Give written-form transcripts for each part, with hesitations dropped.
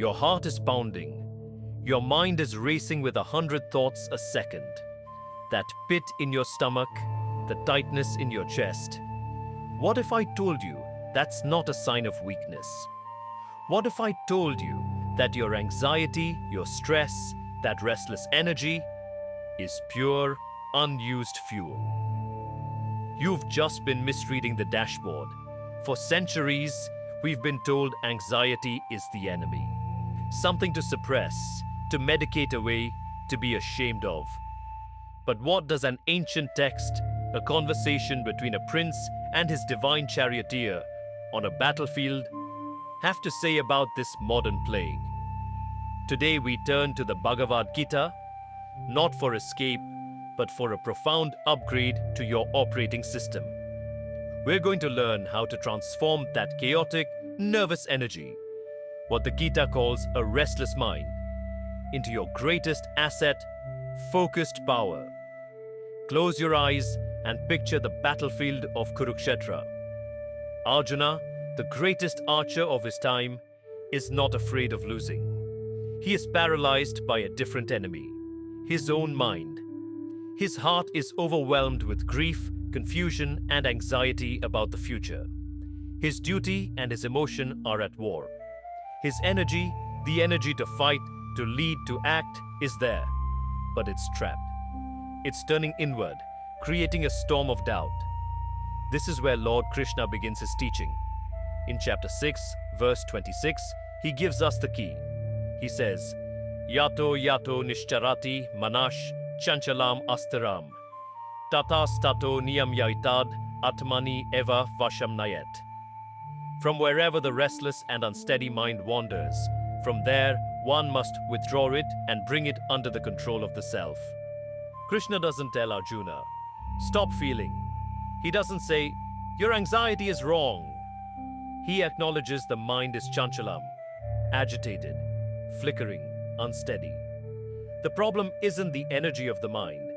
Your heart is pounding. Your mind is racing with 100 thoughts a second. That pit in your stomach, the tightness in your chest. What if I told you that's not a sign of weakness? What if I told you that your anxiety, your stress, that restless energy is pure, unused fuel? You've just been misreading the dashboard. For centuries, we've been told anxiety is the enemy. Something to suppress, to medicate away, to be ashamed of. But what does an ancient text, a conversation between a prince and his divine charioteer on a battlefield, have to say about this modern plague? Today we turn to the Bhagavad Gita, not for escape, but for a profound upgrade to your operating system. We're going to learn how to transform that chaotic, nervous energy, what the Gita calls a restless mind, into your greatest asset, focused power. Close your eyes and picture the battlefield of Kurukshetra. Arjuna, the greatest archer of his time, is not afraid of losing. He is paralyzed by a different enemy, his own mind. His heart is overwhelmed with grief, confusion, and anxiety about the future. His duty and his emotion are at war. His energy, the energy to fight, to lead, to act, is there, but it's trapped. It's turning inward, creating a storm of doubt. This is where Lord Krishna begins his teaching. In chapter 6, verse 26, he gives us the key. He says, Yato yato nishcharati manash chanchalam astaram tatas tato niyam yaitad atmani eva vasham nayet. From wherever the restless and unsteady mind wanders, from there one must withdraw it and bring it under the control of the self. Krishna doesn't tell Arjuna, stop feeling. He doesn't say, your anxiety is wrong. He acknowledges the mind is Chanchalam, agitated, flickering, unsteady. The problem isn't the energy of the mind,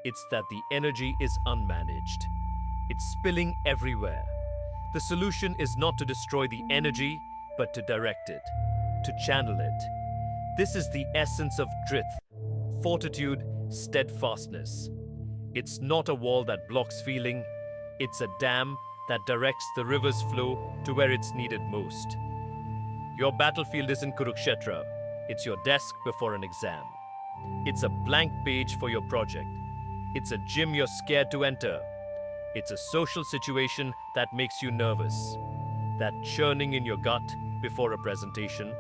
it's that the energy is unmanaged. It's spilling everywhere. The solution is not to destroy the energy, but to direct it, to channel it. This is the essence of Dhrith, fortitude, steadfastness. It's not a wall that blocks feeling, it's a dam that directs the river's flow to where it's needed most. Your battlefield isn't Kurukshetra, it's your desk before an exam. It's a blank page for your project. It's a gym you're scared to enter. It's a social situation that makes you nervous. That churning in your gut before a presentation.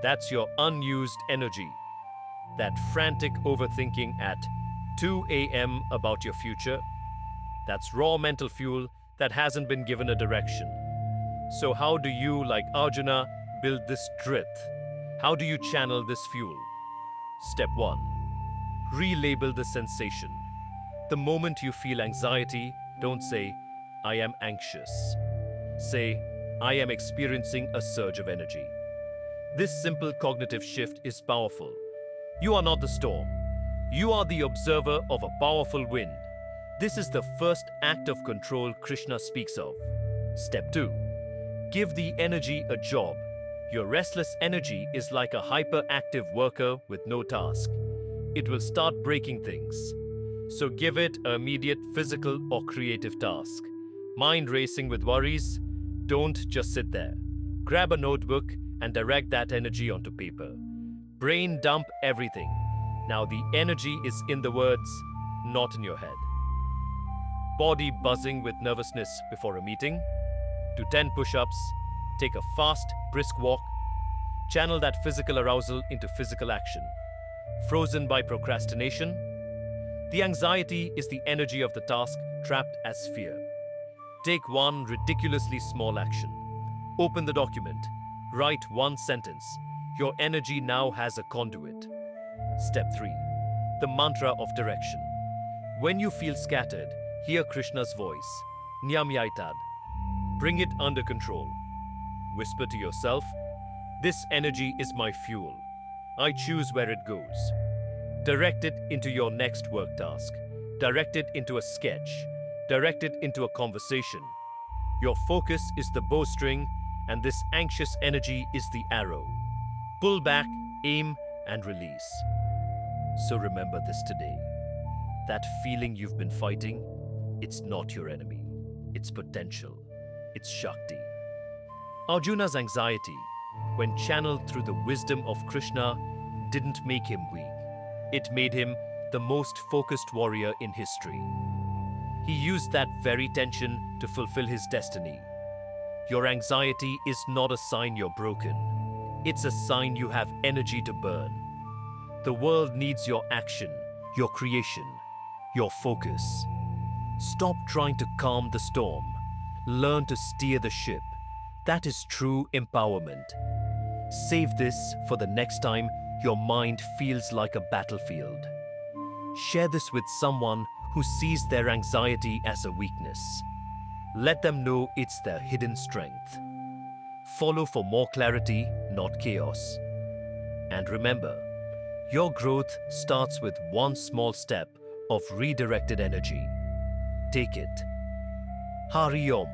That's your unused energy. That frantic overthinking at 2 a.m. about your future. That's raw mental fuel that hasn't been given a direction. So how do you, like Arjuna, build this Dhrith? How do you channel this fuel? Step 1. Relabel the sensation. The moment you feel anxiety, don't say, I am anxious. Say, I am experiencing a surge of energy. This simple cognitive shift is powerful. You are not the storm. You are the observer of a powerful wind. This is the first act of control Krishna speaks of. Step 2. Give the energy a job. Your restless energy is like a hyperactive worker with no task. It will start breaking things. So give it an immediate physical or creative task. Mind racing with worries? Don't just sit there. Grab a notebook and direct that energy onto paper. Brain dump everything. Now the energy is in the words, not in your head. Body buzzing with nervousness before a meeting? Do 10 push-ups. Take a fast, brisk walk. Channel that physical arousal into physical action. Frozen by procrastination? The anxiety is the energy of the task trapped as fear. Take one ridiculously small action. Open the document. Write one sentence. Your energy now has a conduit. Step 3. The mantra of direction. When you feel scattered, hear Krishna's voice. Nyamyaitad. Bring it under control. Whisper to yourself, this energy is my fuel. I choose where it goes. Direct it into your next work task. Direct it into a sketch. Direct it into a conversation. Your focus is the bowstring, and this anxious energy is the arrow. pull back, aim, and release. So remember this today. That feeling you've been fighting, it's not your enemy. It's potential. It's Shakti. Arjuna's anxiety, when channeled through the wisdom of Krishna, didn't make him weak. It made him the most focused warrior in history. He used that very tension to fulfill his destiny. Your anxiety is not a sign you're broken. It's a sign you have energy to burn. The world needs your action, your creation, your focus. Stop trying to calm the storm. Learn to steer the ship. That is true empowerment. Save this for the next time your mind feels like a battlefield. Share this with someone who sees their anxiety as a weakness. Let them know it's their hidden strength. Follow for more clarity, not chaos. And remember, your growth starts with one small step of redirected energy. Take it. Hari Om.